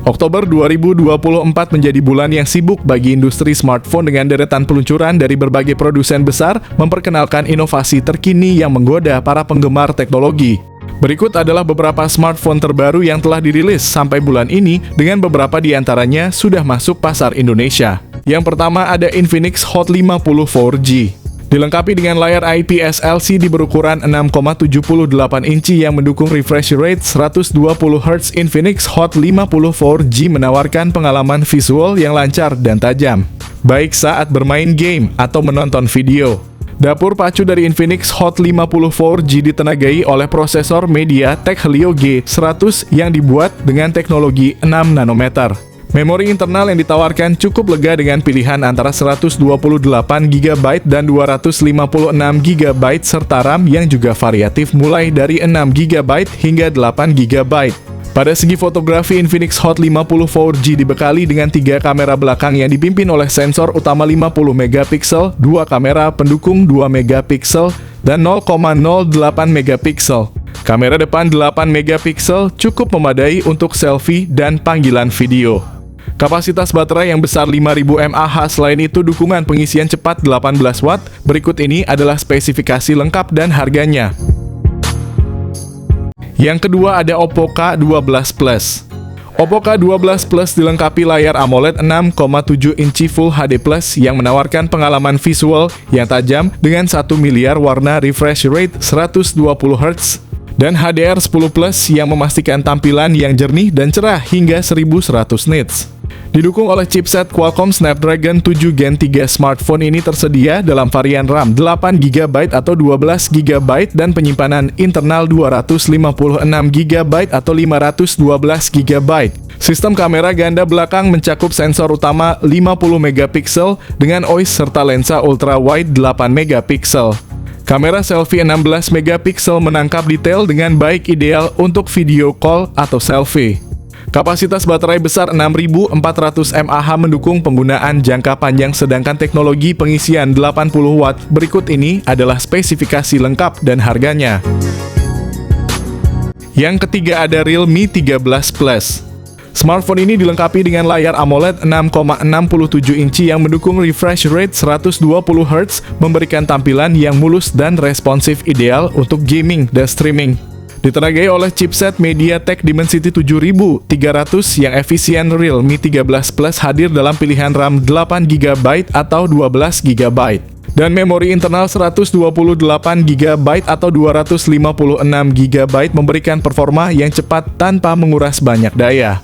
Oktober 2024 menjadi bulan yang sibuk bagi industri smartphone dengan deretan peluncuran dari berbagai produsen besar memperkenalkan inovasi terkini yang menggoda para penggemar teknologi. Berikut adalah beberapa smartphone terbaru yang telah dirilis sampai bulan ini dengan beberapa di antaranya sudah masuk pasar Indonesia. Yang pertama ada Infinix Hot 50 4G. Dilengkapi dengan layar IPS LCD berukuran 6,78 inci yang mendukung refresh rate 120 Hz, Infinix Hot 50 4G menawarkan pengalaman visual yang lancar dan tajam, baik saat bermain game atau menonton video. Dapur pacu dari Infinix Hot 50 4G ditenagai oleh prosesor MediaTek Helio G100 yang dibuat dengan teknologi 6 nanometer. Memori internal yang ditawarkan cukup lega dengan pilihan antara 128GB dan 256GB serta RAM yang juga variatif mulai dari 6GB hingga 8GB. Pada segi fotografi, Infinix Hot 50 4G dibekali dengan 3 kamera belakang yang dipimpin oleh sensor utama 50MP, 2 kamera pendukung 2MP, dan 0,08MP. Kamera depan 8MP cukup memadai untuk selfie dan panggilan video. Kapasitas baterai yang besar 5000 mAh, selain itu dukungan pengisian cepat 18 Watt. Berikut ini adalah spesifikasi lengkap dan harganya. Yang kedua ada Oppo K12 Plus. Oppo K12 Plus dilengkapi layar AMOLED 6,7 inci Full HD Plus yang menawarkan pengalaman visual yang tajam dengan 1 miliar warna, refresh rate 120 Hz, dan HDR10 Plus yang memastikan tampilan yang jernih dan cerah hingga 1100 nits. Didukung oleh chipset Qualcomm Snapdragon 7 Gen 3, smartphone ini tersedia dalam varian RAM 8GB atau 12GB dan penyimpanan internal 256GB atau 512GB. Sistem kamera ganda belakang mencakup sensor utama 50MP dengan OIS serta lensa ultra wide 8MP. Kamera selfie 16MP menangkap detail dengan baik, ideal untuk video call atau selfie. Kapasitas baterai besar 6400 mAh mendukung penggunaan jangka panjang, sedangkan teknologi pengisian 80 Watt. Berikut ini adalah spesifikasi lengkap dan harganya. Yang ketiga ada Realme 13 Plus. Smartphone ini dilengkapi dengan layar AMOLED 6,67 inci yang mendukung refresh rate 120 Hz, memberikan tampilan yang mulus dan responsif, ideal untuk gaming dan streaming. Ditenagai oleh chipset MediaTek Dimensity 7300 yang efisien, Realme 13 Plus hadir dalam pilihan RAM 8GB atau 12GB dan memori internal 128GB atau 256GB, memberikan performa yang cepat tanpa menguras banyak daya.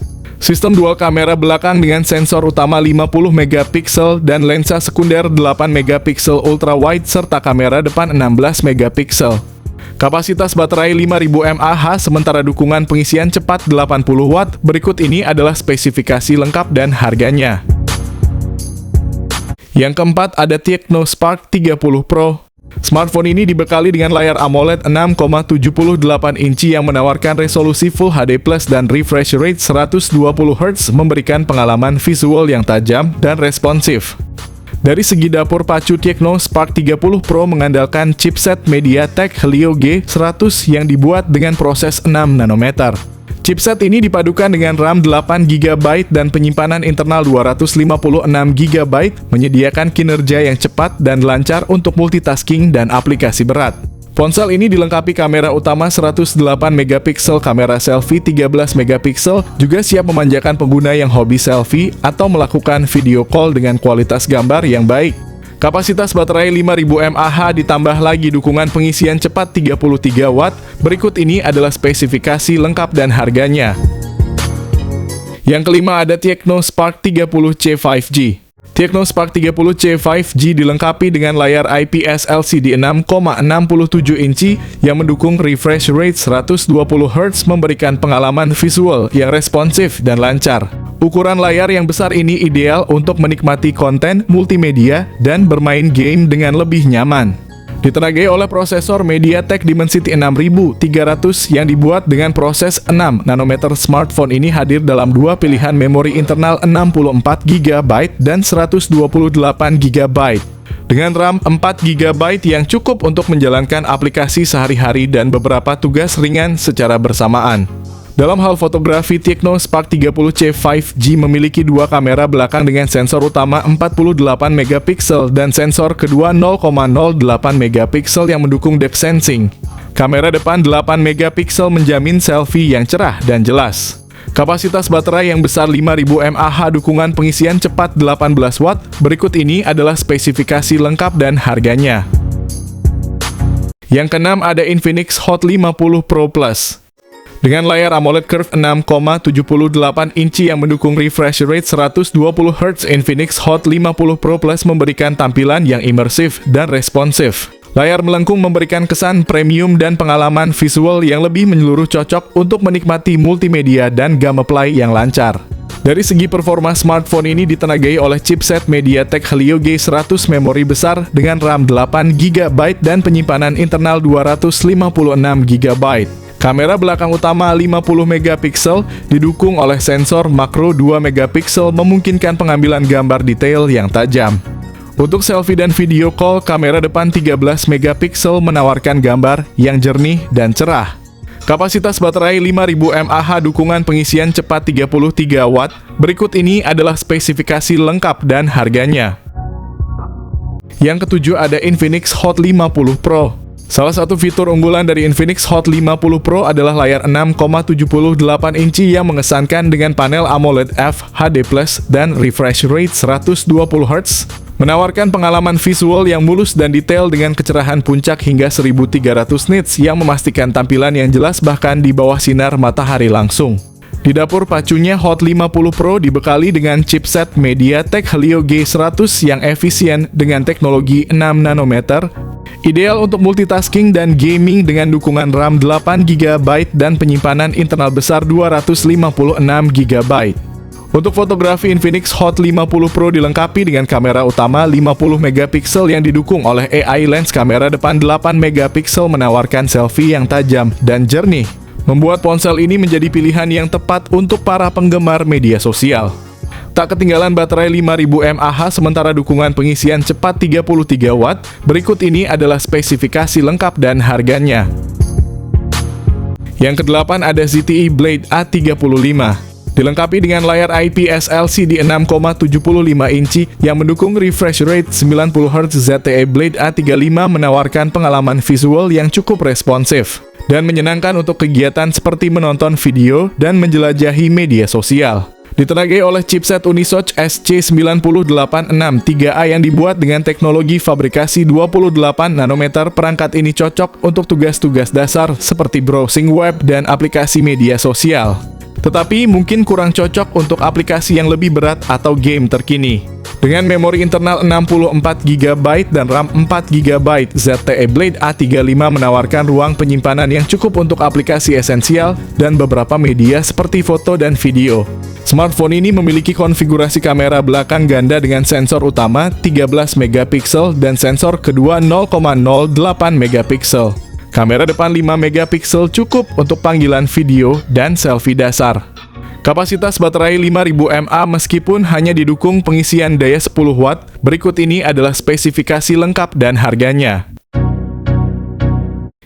Sistem dual kamera belakang dengan sensor utama 50MP dan lensa sekunder 8MP ultra wide serta kamera depan 16MP. Kapasitas baterai 5000 mAh, sementara dukungan pengisian cepat 80 Watt. Berikut ini adalah spesifikasi lengkap dan harganya. Yang keempat ada Tecno Spark 30 Pro. Smartphone ini dibekali dengan layar AMOLED 6,78 inci yang menawarkan resolusi Full HD Plus dan refresh rate 120 Hz, memberikan pengalaman visual yang tajam dan responsif. Dari segi dapur pacu, Tecno Spark 30 Pro mengandalkan chipset MediaTek Helio G100 yang dibuat dengan proses 6 nanometer. Chipset ini dipadukan dengan RAM 8GB dan penyimpanan internal 256GB, menyediakan kinerja yang cepat dan lancar untuk multitasking dan aplikasi berat. Ponsel ini dilengkapi kamera utama 108MP, kamera selfie 13MP, juga siap memanjakan pengguna yang hobi selfie atau melakukan video call dengan kualitas gambar yang baik. Kapasitas baterai 5000 mAh ditambah lagi dukungan pengisian cepat 33 Watt. Berikut ini adalah spesifikasi lengkap dan harganya. Yang kelima ada Tecno Spark 30C 5G. Tecno Spark 30C 5G dilengkapi dengan layar IPS LCD 6,67 inci yang mendukung refresh rate 120 Hz, memberikan pengalaman visual yang responsif dan lancar. Ukuran layar yang besar ini ideal untuk menikmati konten multimedia dan bermain game dengan lebih nyaman. Ditenagai oleh prosesor MediaTek Dimensity 6300 yang dibuat dengan proses 6 nanometer. Smartphone ini hadir dalam dua pilihan memori internal 64GB dan 128GB. Dengan RAM 4GB yang cukup untuk menjalankan aplikasi sehari-hari dan beberapa tugas ringan secara bersamaan. Dalam hal fotografi, Tecno Spark 30C 5G memiliki dua kamera belakang dengan sensor utama 48 megapiksel dan sensor kedua 0,08 megapiksel yang mendukung depth sensing. Kamera depan 8 megapiksel menjamin selfie yang cerah dan jelas. Kapasitas baterai yang besar 5000 mAh, dukungan pengisian cepat 18 watt. Berikut ini adalah spesifikasi lengkap dan harganya. Yang keenam ada Infinix Hot 50 Pro Plus. Dengan layar AMOLED Curve 6,78 inci yang mendukung refresh rate 120 Hz, Infinix Hot 50 Pro Plus memberikan tampilan yang imersif dan responsif. Layar melengkung memberikan kesan premium dan pengalaman visual yang lebih menyeluruh, cocok untuk menikmati multimedia dan gameplay yang lancar. Dari segi performa, smartphone ini ditenagai oleh chipset MediaTek Helio G100, memori besar dengan RAM 8GB dan penyimpanan internal 256GB. Kamera belakang utama 50 megapiksel didukung oleh sensor makro 2 megapiksel, memungkinkan pengambilan gambar detail yang tajam. Untuk selfie dan video call, kamera depan 13 megapiksel menawarkan gambar yang jernih dan cerah. Kapasitas baterai 5000 mAh, dukungan pengisian cepat 33 watt. Berikut ini adalah spesifikasi lengkap dan harganya. Yang ketujuh ada Infinix Hot 50 Pro. Salah satu fitur unggulan dari Infinix Hot 50 Pro adalah layar 6,78 inci yang mengesankan dengan panel AMOLED FHD+ dan refresh rate 120 Hz, menawarkan pengalaman visual yang mulus dan detail dengan kecerahan puncak hingga 1300 nits yang memastikan tampilan yang jelas bahkan di bawah sinar matahari langsung. Di dapur pacunya, Hot 50 Pro dibekali dengan chipset MediaTek Helio G100 yang efisien dengan teknologi 6 nanometer, ideal untuk multitasking dan gaming dengan dukungan RAM 8GB dan penyimpanan internal besar 256GB. Untuk fotografi, Infinix Hot 50 Pro dilengkapi dengan kamera utama 50 megapiksel yang didukung oleh AI lens. Kamera depan 8 megapiksel menawarkan selfie yang tajam dan jernih, membuat ponsel ini menjadi pilihan yang tepat untuk para penggemar media sosial. Tak ketinggalan baterai 5000 mAh, sementara dukungan pengisian cepat 33 watt. Berikut ini adalah spesifikasi lengkap dan harganya. Yang kedelapan ada ZTE Blade A35. Dilengkapi dengan layar IPS LCD 6,75 inci yang mendukung refresh rate 90 Hz, ZTE Blade A35 menawarkan pengalaman visual yang cukup responsif dan menyenangkan untuk kegiatan seperti menonton video dan menjelajahi media sosial. Ditenagai oleh chipset Unisoc SC9086-3A yang dibuat dengan teknologi fabrikasi 28 nanometer, perangkat ini cocok untuk tugas-tugas dasar seperti browsing web dan aplikasi media sosial. Tetapi mungkin kurang cocok untuk aplikasi yang lebih berat atau game terkini. Dengan memori internal 64GB dan RAM 4GB, ZTE Blade A35 menawarkan ruang penyimpanan yang cukup untuk aplikasi esensial dan beberapa media seperti foto dan video. Smartphone ini memiliki konfigurasi kamera belakang ganda dengan sensor utama 13 megapiksel dan sensor kedua 0,08 megapiksel. Kamera depan 5 megapiksel cukup untuk panggilan video dan selfie dasar. Kapasitas baterai 5000 mAh meskipun hanya didukung pengisian daya 10 watt. Berikut ini adalah spesifikasi lengkap dan harganya.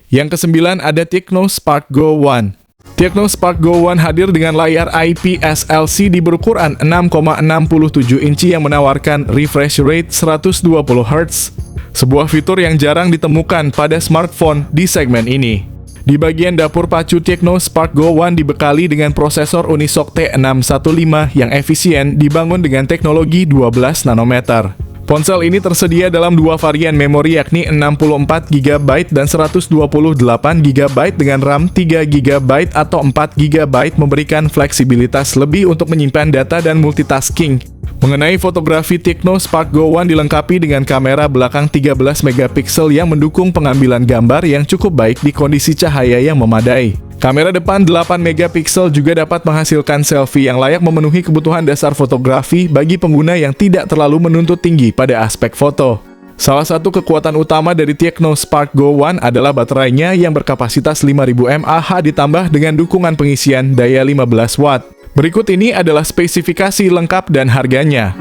Yang kesembilan ada Tecno Spark Go One. Tecno Spark Go One hadir dengan layar IPS LCD berukuran 6,67 inci yang menawarkan refresh rate 120 Hz. Sebuah fitur yang jarang ditemukan pada smartphone di segmen ini. Di bagian dapur pacu, Tecno Spark Go One dibekali dengan prosesor Unisoc T615 yang efisien, dibangun dengan teknologi 12 nanometer. Ponsel ini tersedia dalam dua varian memori, yakni 64GB dan 128GB dengan RAM 3GB atau 4GB, memberikan fleksibilitas lebih untuk menyimpan data dan multitasking. Mengenai fotografi, Tecno Spark Go One dilengkapi dengan kamera belakang 13 megapiksel yang mendukung pengambilan gambar yang cukup baik di kondisi cahaya yang memadai. Kamera depan 8 megapiksel juga dapat menghasilkan selfie yang layak memenuhi kebutuhan dasar fotografi bagi pengguna yang tidak terlalu menuntut tinggi pada aspek foto. Salah satu kekuatan utama dari Tecno Spark Go One adalah baterainya yang berkapasitas 5000 mAh ditambah dengan dukungan pengisian daya 15 watt. Berikut ini adalah spesifikasi lengkap dan harganya.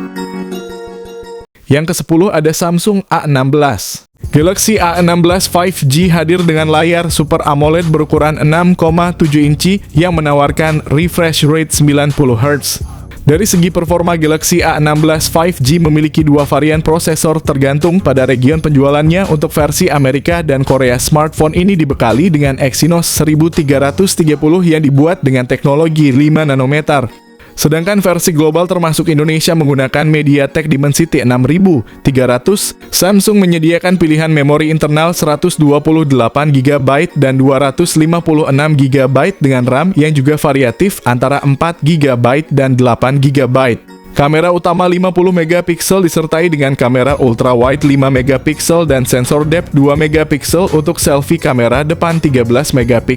Yang ke-10 ada Samsung A16. Galaxy A16 5G hadir dengan layar Super AMOLED berukuran 6,7 inci yang menawarkan refresh rate 90 Hz. Dari segi performa, Galaxy A16 5G memiliki dua varian prosesor tergantung pada region penjualannya. Untuk versi Amerika dan Korea, smartphone ini dibekali dengan Exynos 1330 yang dibuat dengan teknologi 5 nanometer. Sedangkan versi global termasuk Indonesia menggunakan MediaTek Dimensity 6300. Samsung menyediakan pilihan memori internal 128GB dan 256GB dengan RAM yang juga variatif antara 4GB dan 8GB. Kamera utama 50MP disertai dengan kamera ultrawide 5MP dan sensor depth 2MP untuk selfie kamera depan 13MP.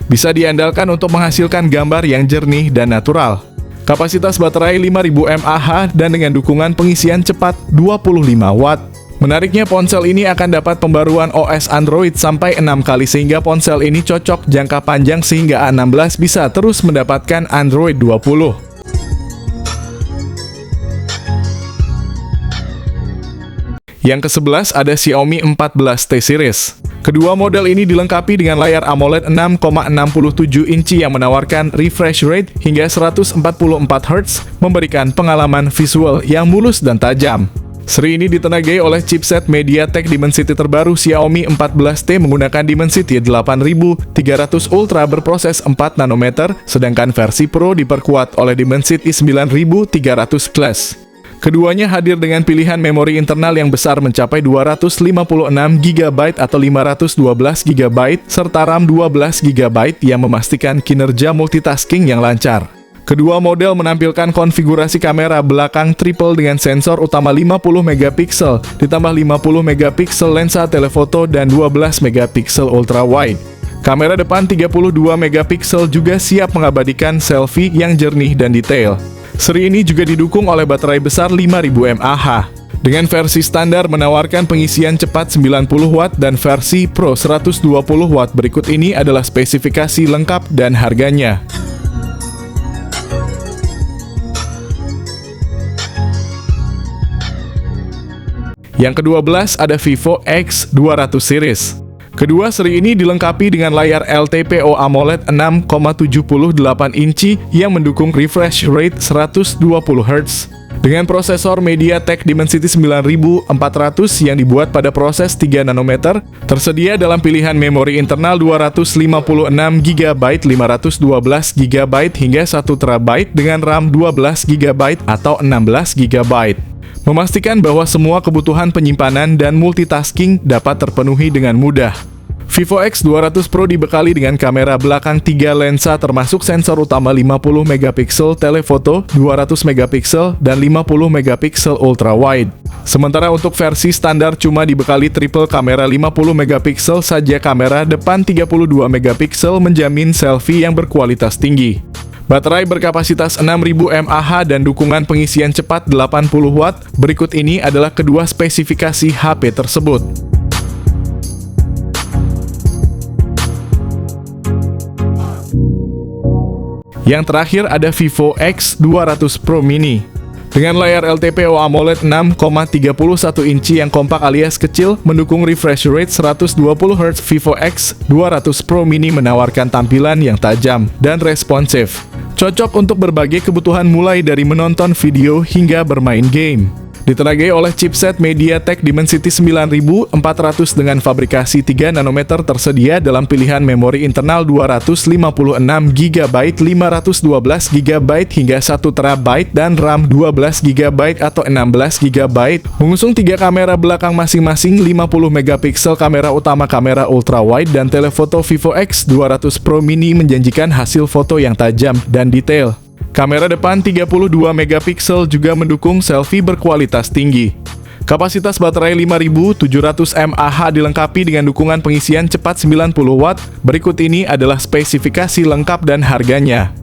Bisa diandalkan untuk menghasilkan gambar yang jernih dan natural. Kapasitas baterai 5000 mAh dan dengan dukungan pengisian cepat 25 Watt. Menariknya, ponsel ini akan dapat pembaruan OS Android sampai 6 kali sehingga ponsel ini cocok jangka panjang sehingga A16 bisa terus mendapatkan Android 20. Yang ke-11 ada Xiaomi 14T Series. Kedua model ini dilengkapi dengan layar AMOLED 6,67 inci yang menawarkan refresh rate hingga 144 Hz, memberikan pengalaman visual yang mulus dan tajam. Seri ini ditenagai oleh chipset MediaTek Dimensity terbaru. Xiaomi 14T menggunakan Dimensity 8300 Ultra berproses 4 nanometer, sedangkan versi Pro diperkuat oleh Dimensity 9300 Plus. Keduanya hadir dengan pilihan memori internal yang besar mencapai 256GB atau 512GB serta RAM 12GB yang memastikan kinerja multitasking yang lancar. Kedua model menampilkan konfigurasi kamera belakang triple dengan sensor utama 50MP ditambah 50MP lensa telefoto dan 12MP ultra wide. Kamera depan 32MP juga siap mengabadikan selfie yang jernih dan detail. Seri ini juga didukung oleh baterai besar 5000 mAh. Dengan versi standar menawarkan pengisian cepat 90 Watt dan versi Pro 120 Watt. Berikut ini adalah spesifikasi lengkap dan harganya. Yang ke-12 ada Vivo X200 Series. Kedua seri ini dilengkapi dengan layar LTPO AMOLED 6,78 inci yang mendukung refresh rate 120 Hz. Dengan prosesor MediaTek Dimensity 9400 yang dibuat pada proses 3 nanometer, tersedia dalam pilihan memori internal 256GB, 512GB hingga 1TB dengan RAM 12GB atau 16GB. Memastikan bahwa semua kebutuhan penyimpanan dan multitasking dapat terpenuhi dengan mudah. Vivo X200 Pro dibekali dengan kamera belakang 3 lensa termasuk sensor utama 50MP telefoto, 200MP dan 50MP ultra wide. Sementara untuk versi standar cuma dibekali triple kamera 50MP saja. Kamera depan 32MP menjamin selfie yang berkualitas tinggi. Baterai berkapasitas 6000 mAh dan dukungan pengisian cepat 80 Watt. Berikut ini adalah kedua spesifikasi HP tersebut. Yang terakhir ada Vivo X200 Pro Mini. Dengan layar LTPO AMOLED 6,31 inci yang kompak alias kecil, mendukung refresh rate 120 Hz, Vivo X200 Pro Mini menawarkan tampilan yang tajam dan responsif. Cocok untuk berbagai kebutuhan mulai dari menonton video hingga bermain game. Ditenagai oleh chipset MediaTek Dimensity 9400 dengan fabrikasi 3 nanometer, tersedia dalam pilihan memori internal 256GB, 512GB hingga 1TB dan RAM 12GB atau 16GB. Mengusung 3 kamera belakang masing-masing, 50MP kamera utama, kamera ultra wide dan telefoto. Vivo X200 Pro Mini menjanjikan hasil foto yang tajam dan detail. Kamera depan 32MP juga mendukung selfie berkualitas tinggi. Kapasitas baterai 5700 mAh dilengkapi dengan dukungan pengisian cepat 90 Watt. Berikut ini adalah spesifikasi lengkap dan harganya.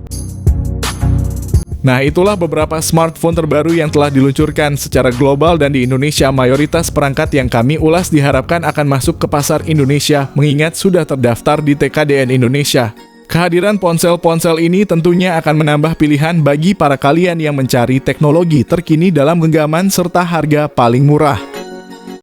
Nah, itulah beberapa smartphone terbaru yang telah diluncurkan secara global dan di Indonesia. Mayoritas perangkat yang kami ulas diharapkan akan masuk ke pasar Indonesia, mengingat sudah terdaftar di TKDN Indonesia. Kehadiran ponsel-ponsel ini tentunya akan menambah pilihan bagi para kalian yang mencari teknologi terkini dalam genggaman serta harga paling murah.